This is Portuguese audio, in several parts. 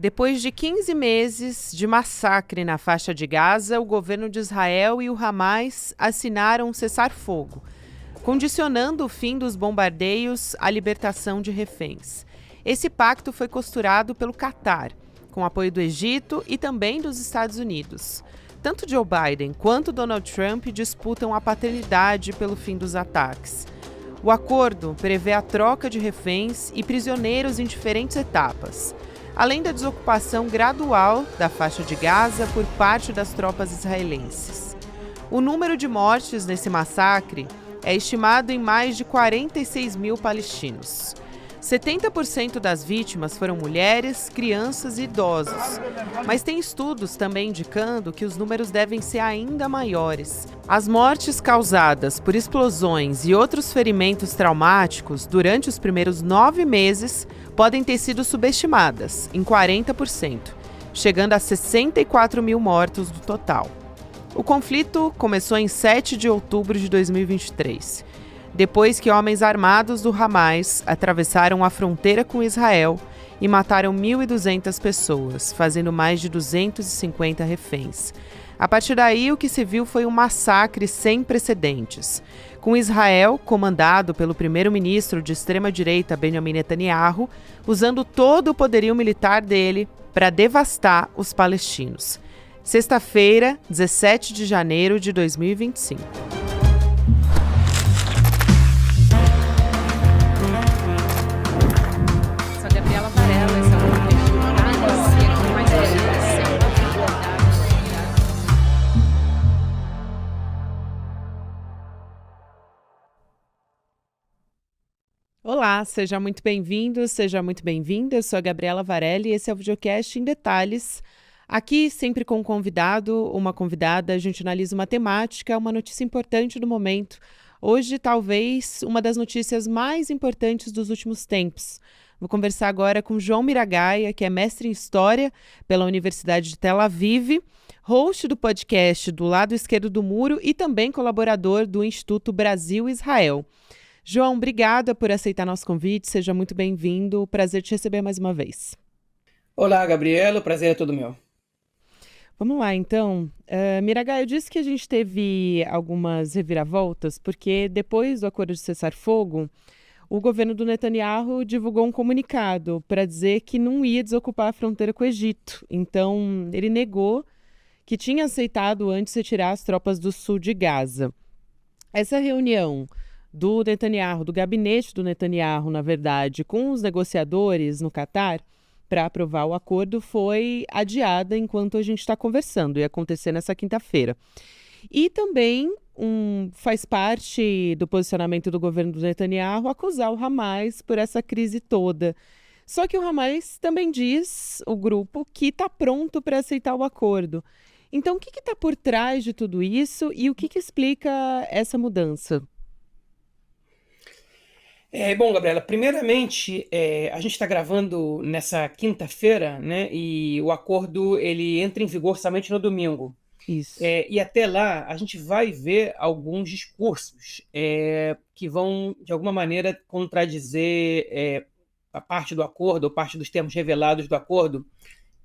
Depois de 15 meses de massacre na faixa de Gaza, o governo de Israel e o Hamas assinaram um cessar-fogo, condicionando o fim dos bombardeios à libertação de reféns. Esse pacto foi costurado pelo Catar, com apoio do Egito e também dos Estados Unidos. Tanto Joe Biden quanto Donald Trump disputam a paternidade pelo fim dos ataques. O acordo prevê a troca de reféns e prisioneiros em diferentes etapas, além da desocupação gradual da faixa de Gaza por parte das tropas israelenses. O número de mortes nesse massacre é estimado em mais de 46 mil palestinos. 70% das vítimas foram mulheres, crianças e idosos. Mas tem estudos também indicando que os números devem ser ainda maiores. As mortes causadas por explosões e outros ferimentos traumáticos durante os primeiros 9 meses podem ter sido subestimadas, em 40%, chegando a 64 mil mortos do total. O conflito começou em 7 de outubro de 2023. Depois que homens armados do Hamas atravessaram a fronteira com Israel e mataram 1.200 pessoas, fazendo mais de 250 reféns. A partir daí, o que se viu foi um massacre sem precedentes, com Israel, comandado pelo primeiro-ministro de extrema-direita Benjamin Netanyahu, usando todo o poderio militar dele para devastar os palestinos. Sexta-feira, 17 de janeiro de 2025. Olá, seja muito bem-vindo, seja muito bem-vinda. Eu sou a Gabriela Varelli e esse é o videocast em detalhes. Aqui, sempre com um convidado, uma convidada, a gente analisa uma temática, uma notícia importante do momento. Hoje, talvez, uma das notícias mais importantes dos últimos tempos. Vou conversar agora com João Miragaia, que é mestre em História pela Universidade de Tel Aviv, host do podcast Do Lado Esquerdo do Muro e também colaborador do Instituto Brasil-Israel. João, obrigada por aceitar nosso convite, seja muito bem-vindo, prazer te receber mais uma vez. Olá, Gabriela, o prazer é todo meu. Vamos lá, então. Miragaia, eu disse que a gente teve algumas reviravoltas, porque depois do acordo de cessar-fogo, o governo do Netanyahu divulgou um comunicado para dizer que não ia desocupar a fronteira com o Egito. Então, ele negou que tinha aceitado antes retirar as tropas do sul de Gaza. Essa reunião do Netanyahu, do gabinete do Netanyahu, na verdade, com os negociadores no Catar, para aprovar o acordo, foi adiada enquanto a gente está conversando, ia acontecer nessa quinta-feira. E também faz parte do posicionamento do governo do Netanyahu acusar o Hamas por essa crise toda. Só que o Hamas também diz, o grupo, que está pronto para aceitar o acordo. Então, o que está por trás de tudo isso e o que explica essa mudança? Bom, Gabriela, primeiramente, a gente está gravando nessa quinta-feira, né? E o acordo ele entra em vigor somente no domingo. Isso. E até lá a gente vai ver alguns discursos que vão, de alguma maneira, contradizer a parte do acordo, ou parte dos termos revelados do acordo,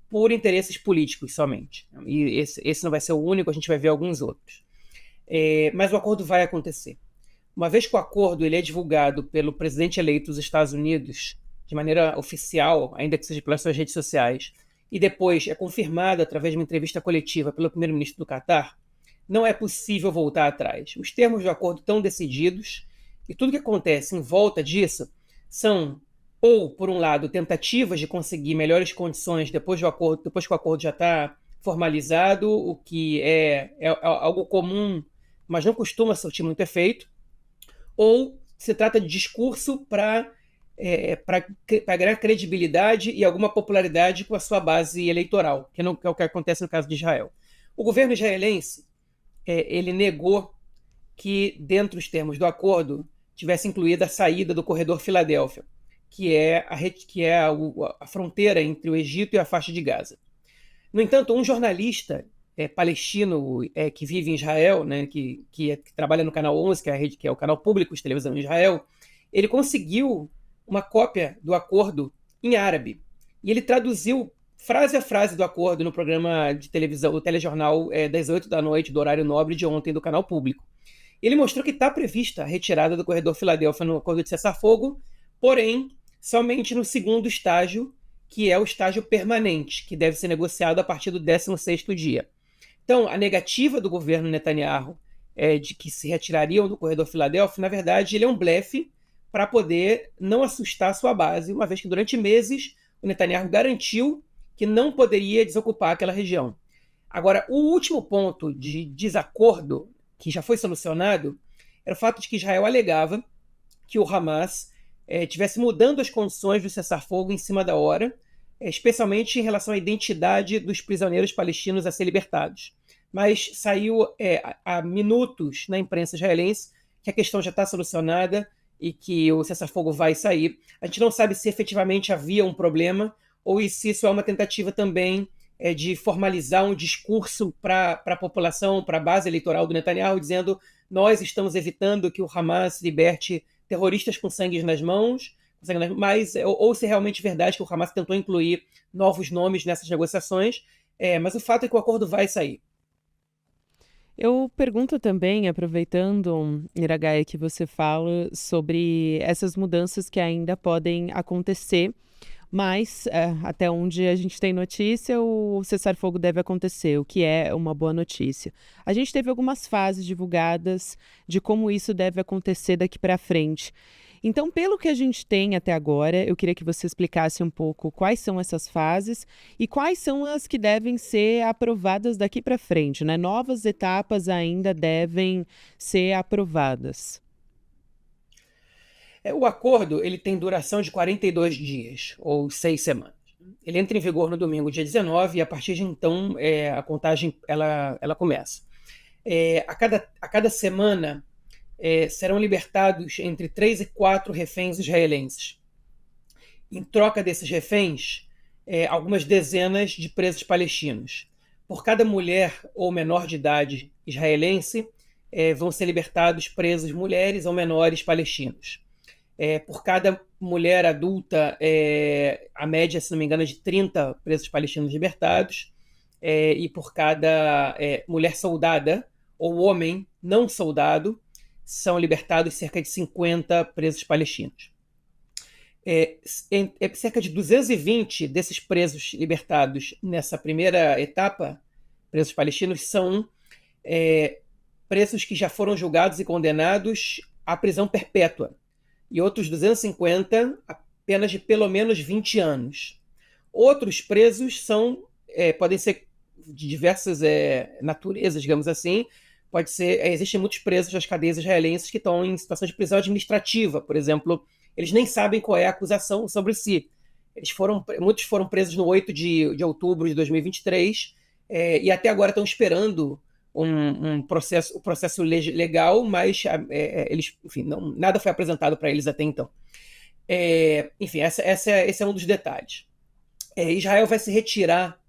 por interesses políticos somente. E esse não vai ser o único, a gente vai ver alguns outros. Mas o acordo vai acontecer. Uma vez que o acordo ele é divulgado pelo presidente eleito dos Estados Unidos, de maneira oficial, ainda que seja pelas suas redes sociais, e depois é confirmado através de uma entrevista coletiva pelo primeiro-ministro do Catar, não é possível voltar atrás. Os termos do acordo estão decididos e tudo que acontece em volta disso são, ou, por um lado, tentativas de conseguir melhores condições depois que o acordo já está formalizado, o que é algo comum, mas não costuma surtir muito efeito, ou se trata de discurso para ganhar credibilidade e alguma popularidade com a sua base eleitoral, que é o que acontece no caso de Israel. O governo israelense ele negou que, dentro dos termos do acordo, tivesse incluída a saída do corredor Filadélfia, que é a fronteira entre o Egito e a faixa de Gaza. No entanto, um jornalista palestino que vive em Israel, né, que trabalha no Canal 11, que é o canal público de televisão em Israel, ele conseguiu uma cópia do acordo em árabe. E ele traduziu frase a frase do acordo no programa de televisão, o telejornal das 8 da noite, do horário nobre de ontem, do canal público. Ele mostrou que está prevista a retirada do corredor Filadélfia no acordo de cessar-fogo, porém, somente no segundo estágio, que é o estágio permanente, que deve ser negociado a partir do 16º dia. Então, a negativa do governo Netanyahu de que se retirariam do corredor Filadélfia, na verdade, ele é um blefe para poder não assustar a sua base, uma vez que durante meses o Netanyahu garantiu que não poderia desocupar aquela região. Agora, o último ponto de desacordo, que já foi solucionado, era o fato de que Israel alegava que o Hamas estivesse mudando as condições do cessar-fogo em cima da hora, especialmente em relação à identidade dos prisioneiros palestinos a ser libertados. Mas saiu há minutos na imprensa israelense que a questão já está solucionada e que o cessar-fogo vai sair. A gente não sabe se efetivamente havia um problema ou se isso é uma tentativa também de formalizar um discurso para a população, para a base eleitoral do Netanyahu, dizendo: nós estamos evitando que o Hamas liberte terroristas com sangue nas mãos, mas, ou se é realmente verdade que o Hamas tentou incluir novos nomes nessas negociações, mas o fato é que o acordo vai sair. Eu pergunto também, aproveitando, Iragaia, que você fala sobre essas mudanças que ainda podem acontecer, mas até onde a gente tem notícia, o cessar-fogo deve acontecer, o que é uma boa notícia. A gente teve algumas fases divulgadas de como isso deve acontecer daqui para frente. Então, pelo que a gente tem até agora, eu queria que você explicasse um pouco quais são essas fases e quais são as que devem ser aprovadas daqui para frente, né? Novas etapas ainda devem ser aprovadas. O acordo ele tem duração de 42 dias, ou 6 semanas. Ele entra em vigor no domingo, dia 19, e a partir de então a contagem ela começa. A cada semana serão libertados entre 3 e 4 reféns israelenses. Em troca desses reféns, algumas dezenas de presos palestinos. Por cada mulher ou menor de idade israelense, vão ser libertados presos mulheres ou menores palestinos. Por cada mulher adulta, a média, se não me engano, é de 30 presos palestinos libertados, e por cada mulher soldada ou homem não soldado, são libertados cerca de 50 presos palestinos. Cerca de 220 desses presos libertados nessa primeira etapa, presos palestinos, são presos que já foram julgados e condenados à prisão perpétua, e outros 250 a penas de pelo menos 20 anos. Outros presos podem ser de diversas naturezas, digamos assim. Existem muitos presos das cadeias israelenses que estão em situação de prisão administrativa, por exemplo. Eles nem sabem qual é a acusação sobre si. Muitos foram presos no 8 de outubro de 2023 e até agora estão esperando o processo legal, mas nada foi apresentado para eles até então. Esse é um dos detalhes. Israel vai se retirar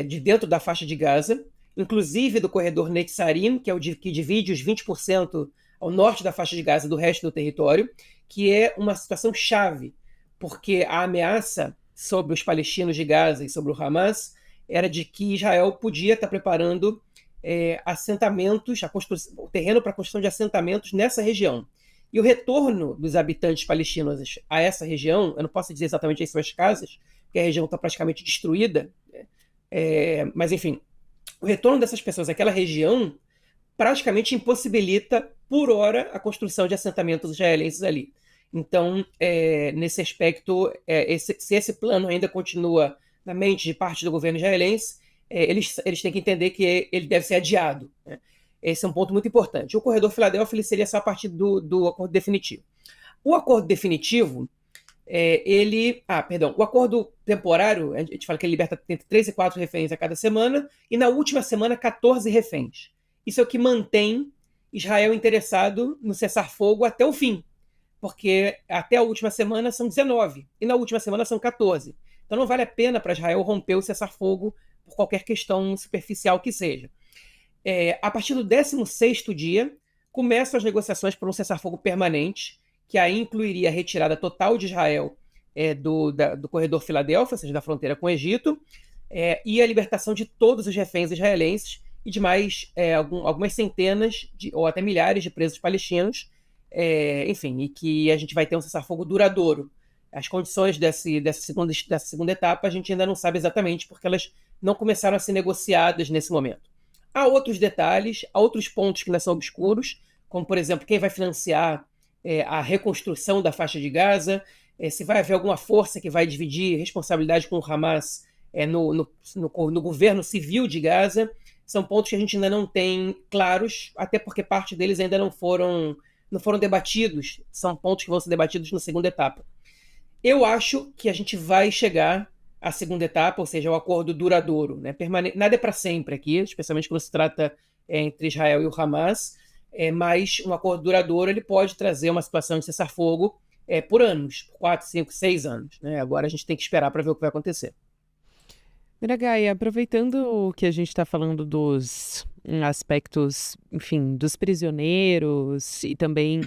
de dentro da faixa de Gaza, inclusive do corredor Netzarim, que é o que divide os 20% ao norte da faixa de Gaza do resto do território, que é uma situação chave, porque a ameaça sobre os palestinos de Gaza e sobre o Hamas era de que Israel podia estar preparando assentamentos, o terreno para a construção de assentamentos nessa região. E o retorno dos habitantes palestinos a essa região, eu não posso dizer exatamente as suas casas, porque a região está praticamente destruída, mas enfim, o retorno dessas pessoas àquela região praticamente impossibilita, por hora, a construção de assentamentos israelenses ali. Então, nesse aspecto, se esse plano ainda continua na mente de parte do governo israelense, eles têm que entender que ele deve ser adiado, né? Esse é um ponto muito importante. O corredor Filadélfia ele seria só a partir do acordo definitivo. O acordo definitivo, o acordo temporário, a gente fala que ele liberta entre 3 e 4 reféns a cada semana, e na última semana 14 reféns. Isso é o que mantém Israel interessado no cessar-fogo até o fim, porque até a última semana são 19, e na última semana são 14. Então não vale a pena para Israel romper o cessar-fogo por qualquer questão superficial que seja. A partir do 16º dia, começam as negociações por um cessar-fogo permanente, que aí incluiria a retirada total de Israel do corredor Filadélfia, ou seja, da fronteira com o Egito, e a libertação de todos os reféns israelenses e de mais algumas centenas ou até milhares de presos palestinos, enfim, e que a gente vai ter um cessar-fogo duradouro. As condições dessa segunda etapa a gente ainda não sabe exatamente, porque elas não começaram a ser negociadas nesse momento. Há outros detalhes, há outros pontos que ainda são obscuros, como, por exemplo, quem vai financiar a reconstrução da faixa de Gaza, se vai haver alguma força que vai dividir responsabilidade com o Hamas no governo civil de Gaza. São pontos que a gente ainda não tem claros, até porque parte deles ainda não foram debatidos, são pontos que vão ser debatidos na segunda etapa. Eu acho que a gente vai chegar à segunda etapa, ou seja, ao acordo duradouro. Né? Nada é para sempre aqui, especialmente quando se trata entre Israel e o Hamas, mas um acordo duradouro ele pode trazer uma situação de cessar-fogo por anos, por 4, 5, 6 anos. Né? Agora a gente tem que esperar para ver o que vai acontecer. Miragai, aproveitando que a gente está falando dos aspectos, enfim, dos prisioneiros e também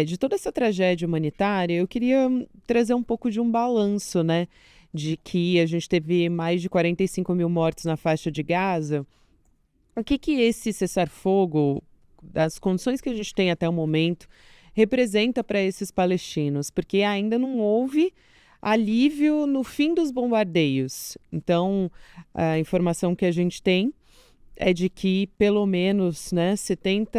de toda essa tragédia humanitária, eu queria trazer um pouco de um balanço, né? De que a gente teve mais de 45 mil mortos na faixa de Gaza. O que esse cessar-fogo, das condições que a gente tem até o momento, representa para esses palestinos? Porque ainda não houve alívio no fim dos bombardeios. Então, a informação que a gente tem é de que pelo menos 70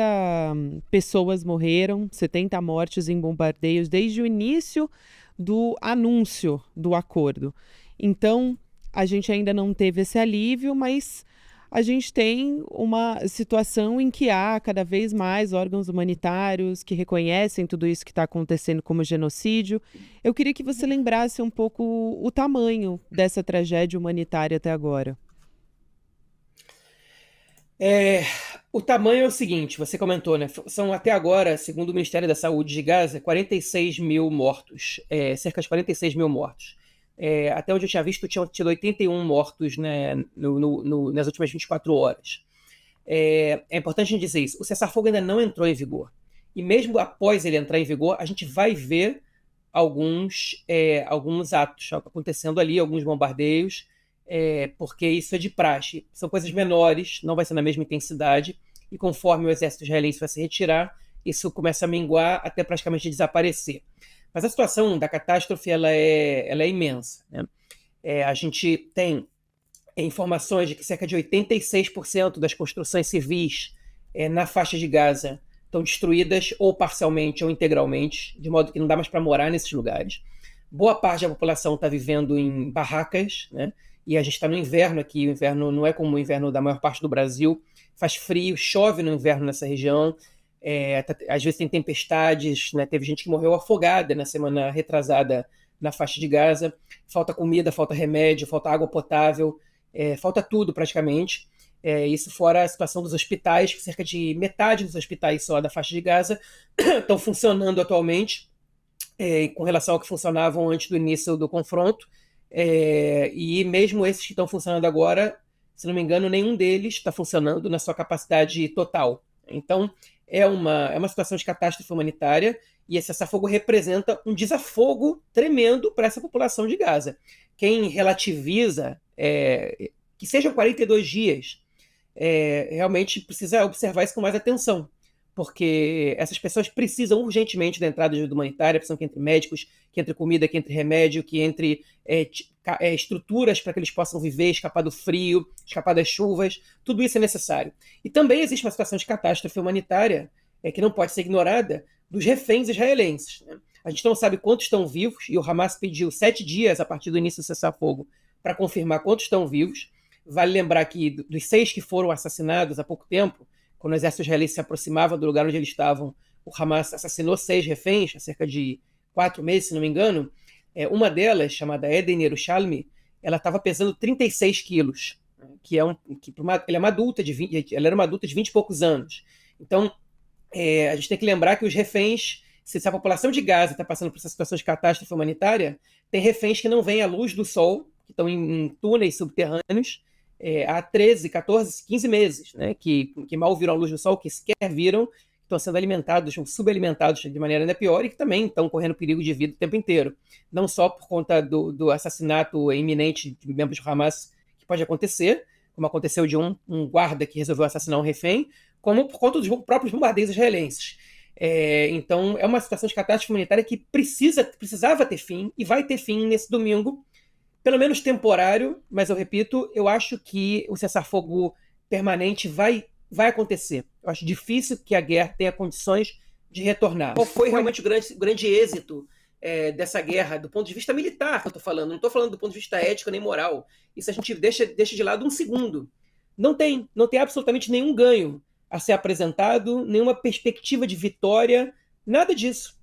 pessoas morreram, 70 mortes em bombardeios desde o início do anúncio do acordo. Então, a gente ainda não teve esse alívio, mas a gente tem uma situação em que há cada vez mais órgãos humanitários que reconhecem tudo isso que está acontecendo como genocídio. Eu queria que você lembrasse um pouco o tamanho dessa tragédia humanitária até agora. O tamanho é o seguinte, você comentou, né? São até agora, segundo o Ministério da Saúde de Gaza, 46 mil mortos, cerca de 46 mil mortos. Até onde eu tinha visto, tinham tido 81 mortos, né, nas últimas 24 horas. É importante dizer isso. O cessar-fogo ainda não entrou em vigor. E mesmo após ele entrar em vigor, a gente vai ver alguns atos acontecendo ali, alguns bombardeios, porque isso é de praxe. São coisas menores, não vai ser na mesma intensidade, e conforme o exército israelense vai se retirar, isso começa a minguar até praticamente desaparecer. Mas a situação da catástrofe ela é imensa. Né? A gente tem informações de que cerca de 86% das construções civis na faixa de Gaza estão destruídas ou parcialmente ou integralmente, de modo que não dá mais para morar nesses lugares. Boa parte da população está vivendo em barracas, né? E a gente está no inverno aqui, o inverno não é como o inverno da maior parte do Brasil, faz frio, chove no inverno nessa região, às vezes tem tempestades, né? Teve gente que morreu afogada na semana retrasada na faixa de Gaza, falta comida, falta remédio, falta água potável, falta tudo praticamente. Isso fora a situação dos hospitais, que cerca de metade dos hospitais só da faixa de Gaza estão funcionando atualmente, com relação ao que funcionavam antes do início do confronto. E mesmo esses que estão funcionando agora, se não me engano, nenhum deles está funcionando na sua capacidade total. Então, é uma situação de catástrofe humanitária, e esse cessar-fogo representa um desafogo tremendo para essa população de Gaza. Quem relativiza que sejam 42 dias, realmente precisa observar isso com mais atenção, porque essas pessoas precisam urgentemente da entrada de ajuda humanitária, precisam que entre médicos, que entre comida, que entre remédio, que entre estruturas para que eles possam viver, escapar do frio, escapar das chuvas, tudo isso é necessário. E também existe uma situação de catástrofe humanitária que não pode ser ignorada, dos reféns israelenses. Né? A gente não sabe quantos estão vivos, e o Hamas pediu 7 dias a partir do início do cessar-fogo para confirmar quantos estão vivos. Vale lembrar que dos 6 que foram assassinados há pouco tempo, quando o exército israelense se aproximava do lugar onde eles estavam, o Hamas assassinou 6 reféns, há cerca de 4 meses, se não me engano. Uma delas, chamada Eden Yerushalmi, ela estava pesando 36 quilos, ela é uma adulta ela era uma adulta de 20 e poucos anos. Então, a gente tem que lembrar que os reféns, se a população de Gaza está passando por essa situação de catástrofe humanitária, tem reféns que não veem a luz do sol, que estão em túneis subterrâneos, há 13, 14, 15 meses, né, que mal viram a luz do sol, que sequer viram, estão sendo alimentados, ou subalimentados de maneira ainda pior, e que também estão correndo perigo de vida o tempo inteiro. Não só por conta do assassinato iminente de membros do Hamas, que pode acontecer, como aconteceu de um guarda que resolveu assassinar um refém, como por conta dos próprios bombardeios israelenses. Então, é uma situação de catástrofe humanitária que precisava ter fim, e vai ter fim nesse domingo, pelo menos temporário, mas eu repito, eu acho que o cessar-fogo permanente vai acontecer. Eu acho difícil que a guerra tenha condições de retornar. Qual foi realmente o grande êxito dessa guerra, do ponto de vista militar que eu estou falando? Não estou falando do ponto de vista ético nem moral. Isso a gente deixa de lado um segundo. Não tem absolutamente nenhum ganho a ser apresentado, nenhuma perspectiva de vitória, nada disso.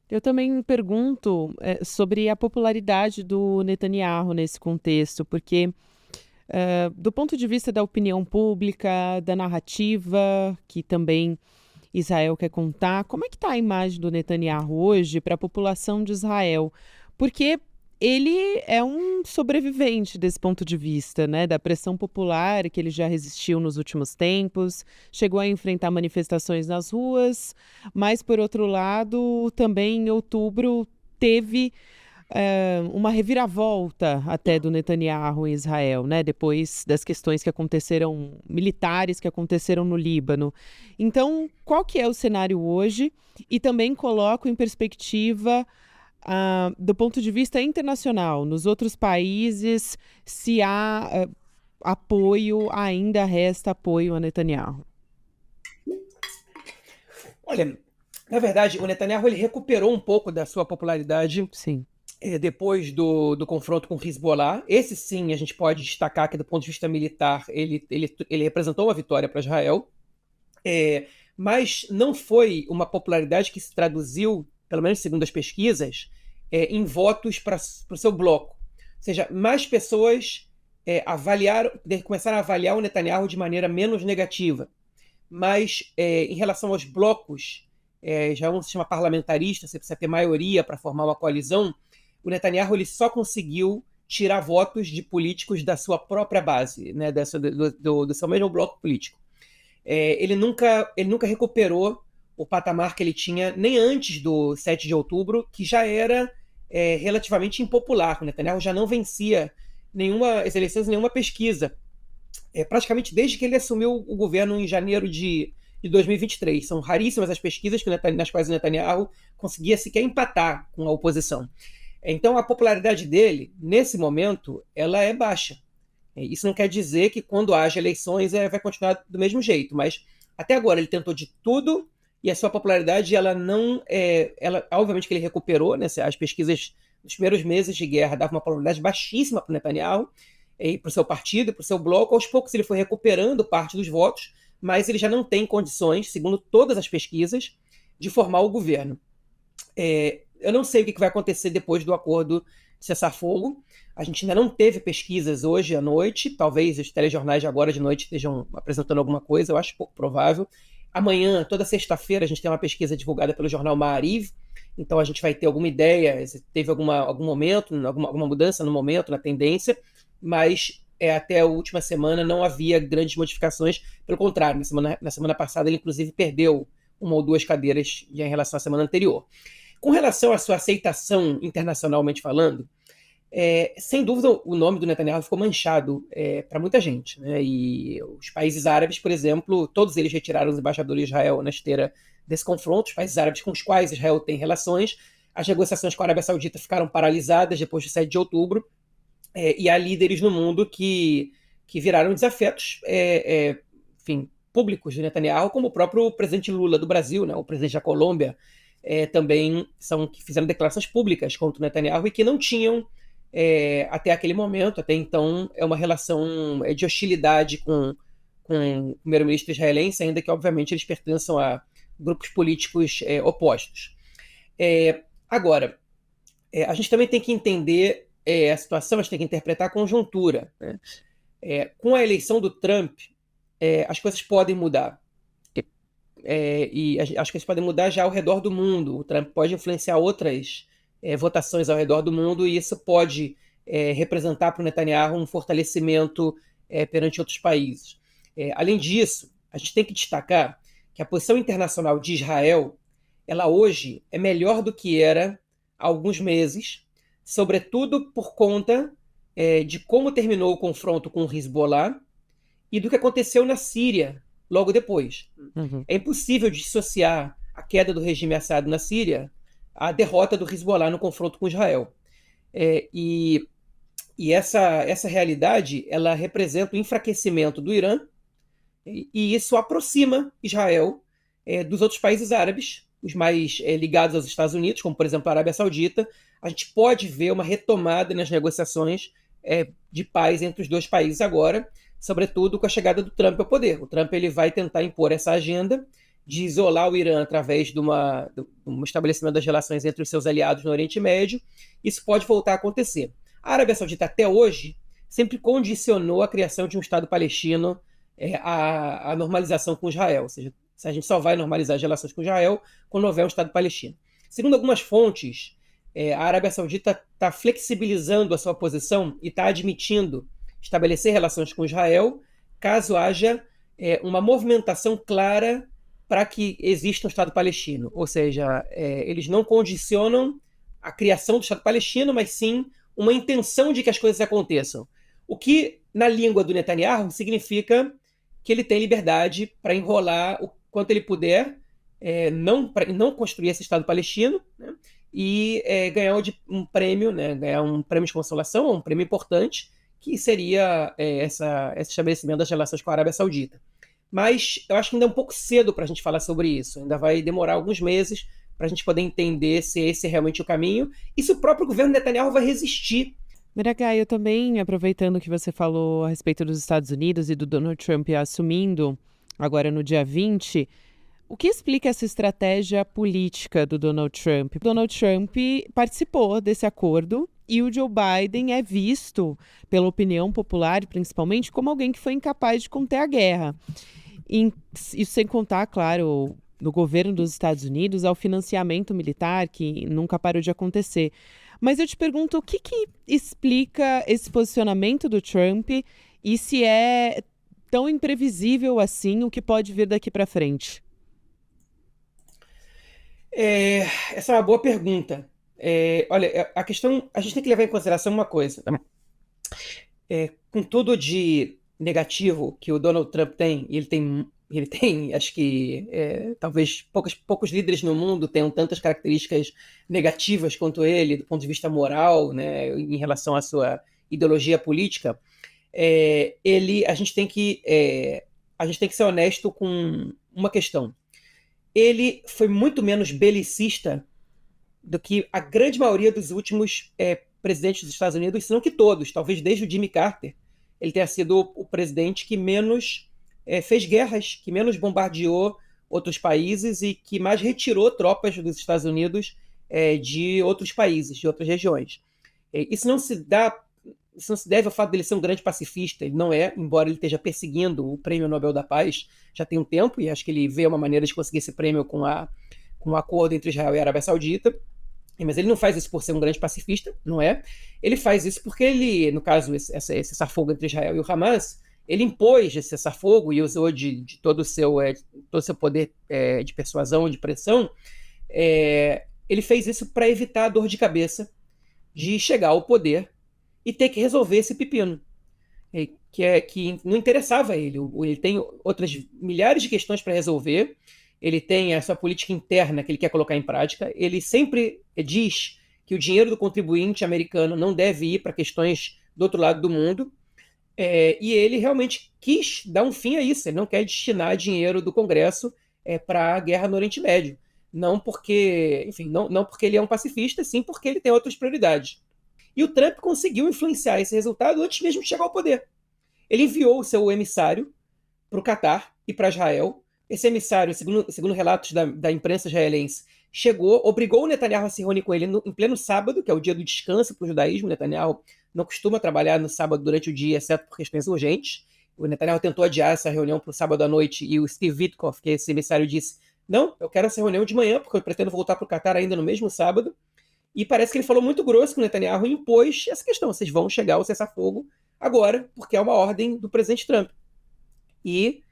Eu também me pergunto sobre a popularidade do Netanyahu nesse contexto, porque do ponto de vista da opinião pública, da narrativa, que também Israel quer contar, como é que está a imagem do Netanyahu hoje para a população de Israel? Porque ele é um sobrevivente desse ponto de vista, né, da pressão popular que ele já resistiu nos últimos tempos, chegou a enfrentar manifestações nas ruas, mas, por outro lado, também em outubro teve uma reviravolta até do Netanyahu em Israel, né? Depois das questões que aconteceram, militares que aconteceram no Líbano. Então, qual que é o cenário hoje? E também coloco em perspectiva, do ponto de vista internacional, nos outros países, se há apoio, ainda resta apoio a Netanyahu. Olha, na verdade, o Netanyahu ele recuperou um pouco da sua popularidade. Sim. Depois do confronto com o Hezbollah. Esse sim a gente pode destacar que do ponto de vista militar ele representou uma vitória para Israel, mas não foi uma popularidade que se traduziu, pelo menos segundo as pesquisas, em votos para o seu bloco. Ou seja, mais pessoas começaram a avaliar o Netanyahu de maneira menos negativa. Mas em relação aos blocos, já é um sistema parlamentarista, você precisa ter maioria para formar uma coalizão. O Netanyahu ele só conseguiu tirar votos de políticos da sua própria base, né, do seu mesmo bloco político. Ele nunca recuperou o patamar que ele tinha nem antes do 7 de outubro, que já era relativamente impopular. O Netanyahu já não vencia as eleições em nenhuma pesquisa, praticamente desde que ele assumiu o governo em janeiro de 2023. São raríssimas as pesquisas nas quais o Netanyahu conseguia sequer empatar com a oposição. Então, a popularidade dele, nesse momento, ela é baixa. Isso não quer dizer que quando haja eleições vai continuar do mesmo jeito, mas até agora ele tentou de tudo e a sua popularidade, ela não... obviamente que ele recuperou, né? As pesquisas nos primeiros meses de guerra davam uma popularidade baixíssima para o Netanyahu, para o seu partido, para o seu bloco. Aos poucos ele foi recuperando parte dos votos, mas ele já não tem condições, segundo todas as pesquisas, de formar o governo. Eu não sei o que vai acontecer depois do acordo de cessar-fogo. A gente ainda não teve pesquisas hoje à noite. Talvez os telejornais de agora de noite estejam apresentando alguma coisa. Eu acho pouco provável. Amanhã, toda sexta-feira, a gente tem uma pesquisa divulgada pelo jornal Maariv. Então a gente vai ter alguma ideia, se teve algum momento, alguma mudança no momento, na tendência. Mas até a última semana não havia grandes modificações. Pelo contrário, na semana passada ele inclusive perdeu uma ou duas cadeiras em relação à semana anterior. Com relação à sua aceitação internacionalmente falando, sem dúvida o nome do Netanyahu ficou manchado para muita gente, né? E os países árabes, por exemplo, todos eles retiraram os embaixadores de Israel na esteira desse confronto. Os países árabes com os quais Israel tem relações, as negociações com a Arábia Saudita ficaram paralisadas depois do 7 de outubro, e há líderes no mundo que viraram desafetos, enfim, públicos de Netanyahu, como o próprio presidente Lula do Brasil, né? O presidente da Colômbia, também que fizeram declarações públicas contra o Netanyahu e que não tinham, até aquele momento, até então, uma relação de hostilidade com o primeiro-ministro israelense, ainda que, obviamente, eles pertençam a grupos políticos opostos. Agora, a gente também tem que entender a situação, a gente tem que interpretar a conjuntura, né? Com a eleição do Trump, as coisas podem mudar. E acho que eles podem mudar já ao redor do mundo. O Trump pode influenciar outras votações ao redor do mundo, e isso pode representar para o Netanyahu um fortalecimento perante outros países. Além disso, a gente tem que destacar que a posição internacional de Israel, ela hoje é melhor do que era há alguns meses, sobretudo por conta de como terminou o confronto com o Hezbollah e do que aconteceu na Síria logo depois. Uhum. É impossível dissociar a queda do regime Assad na Síria à derrota do Hezbollah no confronto com Israel. E essa realidade ela representa o enfraquecimento do Irã e isso aproxima Israel dos outros países árabes, os mais ligados aos Estados Unidos, como por exemplo a Arábia Saudita. A gente pode ver uma retomada nas negociações de paz entre os dois países agora, sobretudo com a chegada do Trump ao poder. O Trump ele vai tentar impor essa agenda de isolar o Irã através de um estabelecimento das relações entre os seus aliados no Oriente Médio. Isso pode voltar a acontecer. A Arábia Saudita, até hoje, sempre condicionou a criação de um Estado palestino à normalização com Israel. Ou seja, a gente só vai normalizar as relações com Israel quando houver um Estado palestino. Segundo algumas fontes, a Arábia Saudita está flexibilizando a sua posição e está admitindo estabelecer relações com Israel caso haja uma movimentação clara para que exista um Estado palestino. Ou seja, eles não condicionam a criação do Estado palestino, mas sim uma intenção de que as coisas aconteçam. O que, na língua do Netanyahu, significa que ele tem liberdade para enrolar o quanto ele puder, não construir esse Estado palestino, né, e ganhar um prêmio, né, ganhar um prêmio de consolação, um prêmio importante, que seria esse estabelecimento das relações com a Arábia Saudita. Mas eu acho que ainda é um pouco cedo para a gente falar sobre isso. Ainda vai demorar alguns meses para a gente poder entender se esse é realmente o caminho e se o próprio governo Netanyahu vai resistir. Miragai, eu também, aproveitando que você falou a respeito dos Estados Unidos e do Donald Trump assumindo agora no dia 20, o que explica essa estratégia política do Donald Trump? Donald Trump participou desse acordo e o Joe Biden é visto, pela opinião popular, principalmente, como alguém que foi incapaz de conter a guerra. Isso sem contar, claro, no governo dos Estados Unidos, ao financiamento militar, que nunca parou de acontecer. Mas eu te pergunto, o que explica esse posicionamento do Trump e se é tão imprevisível assim o que pode vir daqui para frente? Essa é uma boa pergunta. Olha, a questão, a gente tem que levar em consideração uma coisa. Com tudo de negativo que o Donald Trump tem, e ele tem, acho que talvez poucos líderes no mundo tenham tantas características negativas quanto ele, do ponto de vista moral, né, em relação à sua ideologia política. A gente tem que ser honesto com uma questão. Ele foi muito menos belicista do que a grande maioria dos últimos presidentes dos Estados Unidos, se não que todos, talvez desde o Jimmy Carter, ele tenha sido o presidente que menos fez guerras, que menos bombardeou outros países e que mais retirou tropas dos Estados Unidos de outros países, de outras regiões. Isso não se deve ao fato dele ser um grande pacifista, ele não é, embora ele esteja perseguindo o Prêmio Nobel da Paz já tem um tempo, e acho que ele vê uma maneira de conseguir esse prêmio com o acordo entre Israel e a Arábia Saudita. Mas ele não faz isso por ser um grande pacifista, não é? Ele faz isso porque ele, no caso, esse cessar-fogo entre Israel e o Hamas, ele impôs esse cessar-fogo e usou de todo o seu poder de persuasão, de pressão. Ele fez isso para evitar a dor de cabeça de chegar ao poder e ter que resolver esse pepino, que não interessava a ele. Ele tem outras milhares de questões para resolver. Ele tem a sua política interna que ele quer colocar em prática. Ele sempre diz que o dinheiro do contribuinte americano não deve ir para questões do outro lado do mundo. E ele realmente quis dar um fim a isso. Ele não quer destinar dinheiro do Congresso para a guerra no Oriente Médio. Não porque ele é um pacifista, sim porque ele tem outras prioridades. E o Trump conseguiu influenciar esse resultado antes mesmo de chegar ao poder. Ele enviou o seu emissário para o Catar e para Israel. Esse emissário, segundo relatos da imprensa israelense, obrigou o Netanyahu a se reunir com ele em pleno sábado, que é o dia do descanso para o judaísmo. O Netanyahu não costuma trabalhar no sábado durante o dia, exceto por questões urgentes. O Netanyahu tentou adiar essa reunião para o sábado à noite e o Steve Witkoff, que é esse emissário, disse: não, eu quero essa reunião de manhã, porque eu pretendo voltar para o Catar ainda no mesmo sábado. E parece que ele falou muito grosso com o Netanyahu e impôs essa questão: vocês vão chegar ao cessar-fogo agora, porque é uma ordem do presidente Trump. E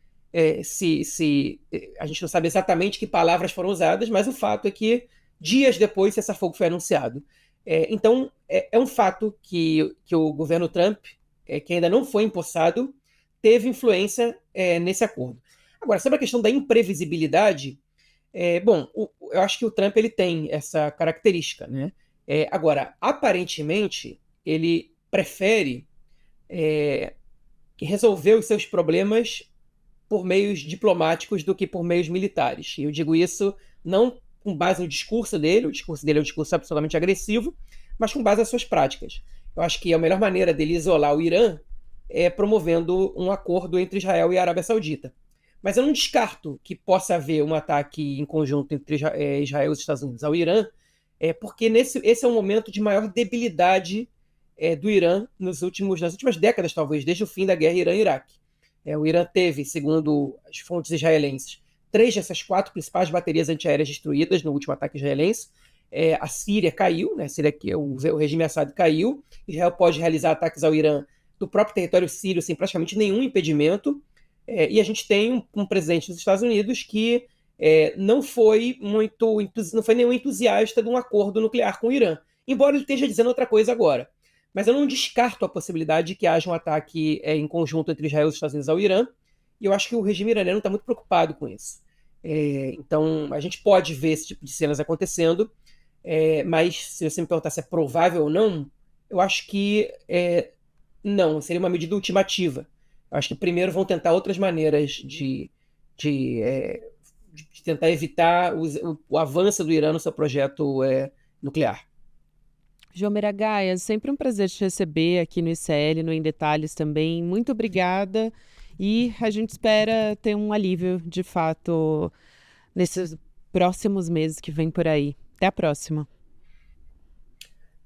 A gente não sabe exatamente que palavras foram usadas, mas o fato é que dias depois esse cessar-fogo foi anunciado. Então, é um fato que o governo Trump, que ainda não foi empossado, teve influência nesse acordo. Agora, sobre a questão da imprevisibilidade, eu acho que o Trump ele tem essa característica, né? Agora, aparentemente, ele prefere resolver os seus problemas por meios diplomáticos do que por meios militares. E eu digo isso não com base no discurso dele, o discurso dele é um discurso absolutamente agressivo, mas com base nas suas práticas. Eu acho que a melhor maneira dele isolar o Irã é promovendo um acordo entre Israel e a Arábia Saudita. Mas eu não descarto que possa haver um ataque em conjunto entre Israel e os Estados Unidos ao Irã, porque esse é um momento de maior debilidade do Irã nas últimas décadas, talvez, desde o fim da guerra Irã-Iraque. O Irã teve, segundo as fontes israelenses, 3 dessas 4 principais baterias antiaéreas destruídas no último ataque israelense. A Síria caiu, né? A Síria, o regime Assad caiu. Israel pode realizar ataques ao Irã do próprio território sírio sem praticamente nenhum impedimento. E a gente tem um presidente dos Estados Unidos que não foi nenhum entusiasta de um acordo nuclear com o Irã, embora ele esteja dizendo outra coisa agora. Mas eu não descarto a possibilidade de que haja um ataque em conjunto entre Israel e os Estados Unidos ao Irã, e eu acho que o regime iraniano está muito preocupado com isso. Então, a gente pode ver esse tipo de cenas acontecendo, mas se você me perguntar se é provável ou não, eu acho que não, seria uma medida ultimativa. Eu acho que primeiro vão tentar outras maneiras de tentar evitar o avanço do Irã no seu projeto nuclear. João Miragaia, sempre um prazer te receber aqui no ICL, no Em Detalhes também. Muito obrigada e a gente espera ter um alívio, de fato, nesses próximos meses que vem por aí. Até a próxima.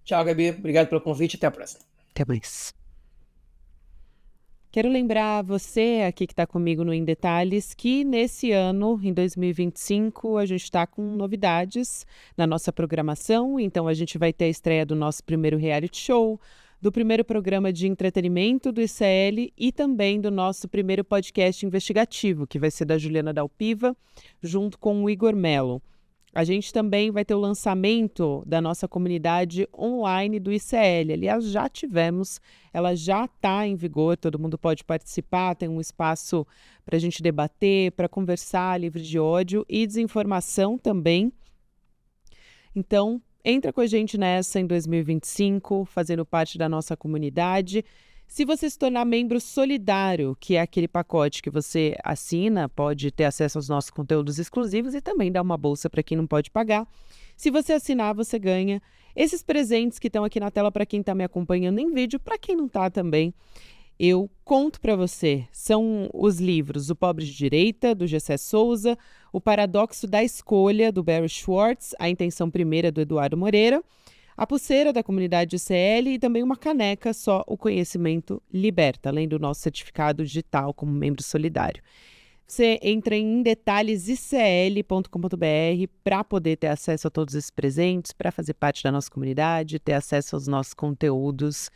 Tchau, Gabi. Obrigado pelo convite. Até a próxima. Até mais. Quero lembrar você aqui que está comigo no Em Detalhes que nesse ano, em 2025, a gente está com novidades na nossa programação. Então a gente vai ter a estreia do nosso primeiro reality show, do primeiro programa de entretenimento do ICL e também do nosso primeiro podcast investigativo, que vai ser da Juliana Dalpiva, junto com o Igor Mello. A gente também vai ter o lançamento da nossa comunidade online do ICL. Aliás, já tivemos, ela já está em vigor, todo mundo pode participar, tem um espaço para a gente debater, para conversar, livre de ódio e desinformação também. Então, entra com a gente nessa em 2025, fazendo parte da nossa comunidade. Se você se tornar membro solidário, que é aquele pacote que você assina, pode ter acesso aos nossos conteúdos exclusivos e também dar uma bolsa para quem não pode pagar. Se você assinar, você ganha esses presentes que estão aqui na tela para quem está me acompanhando em vídeo, para quem não está também. Eu conto para você, são os livros O Pobre de Direita, do Gessé Souza, O Paradoxo da Escolha, do Barry Schwartz, A Intenção Primeira, do Eduardo Moreira, a pulseira da comunidade ICL e também uma caneca Só o Conhecimento Liberta, além do nosso certificado digital como membro solidário. Você entra em detalhesicl.com.br para poder ter acesso a todos esses presentes, para fazer parte da nossa comunidade, ter acesso aos nossos conteúdos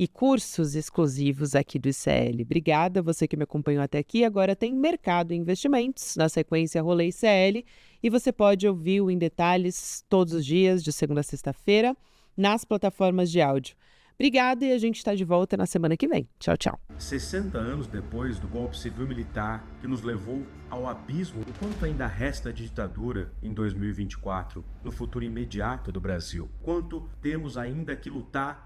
e cursos exclusivos aqui do ICL. Obrigada, você que me acompanhou até aqui. Agora tem Mercado e Investimentos, na sequência Rolê ICL, e você pode ouvir o Em Detalhes todos os dias, de segunda a sexta-feira, nas plataformas de áudio. Obrigada e a gente está de volta na semana que vem. Tchau, tchau. 60 anos depois do golpe civil-militar que nos levou ao abismo, o quanto ainda resta de ditadura em 2024, no futuro imediato do Brasil? Quanto temos ainda que lutar?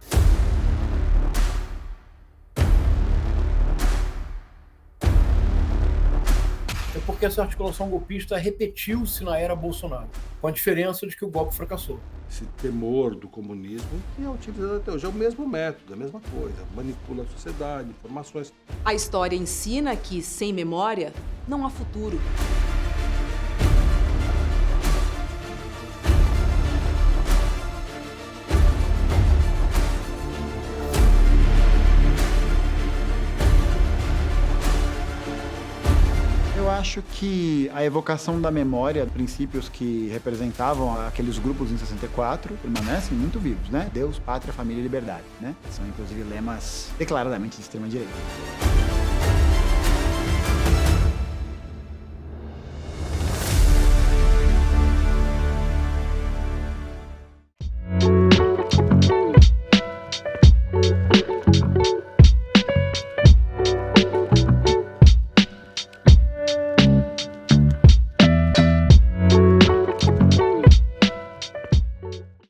É porque essa articulação golpista repetiu-se na era Bolsonaro, com a diferença de que o golpe fracassou. Esse temor do comunismo que é utilizado até hoje, é o mesmo método, a mesma coisa, manipula a sociedade, informações. A história ensina que, sem memória, não há futuro. Eu acho que a evocação da memória, princípios que representavam aqueles grupos em 64, permanecem muito vivos, né? Deus, pátria, família e liberdade, né? São, inclusive, lemas declaradamente de extrema-direita.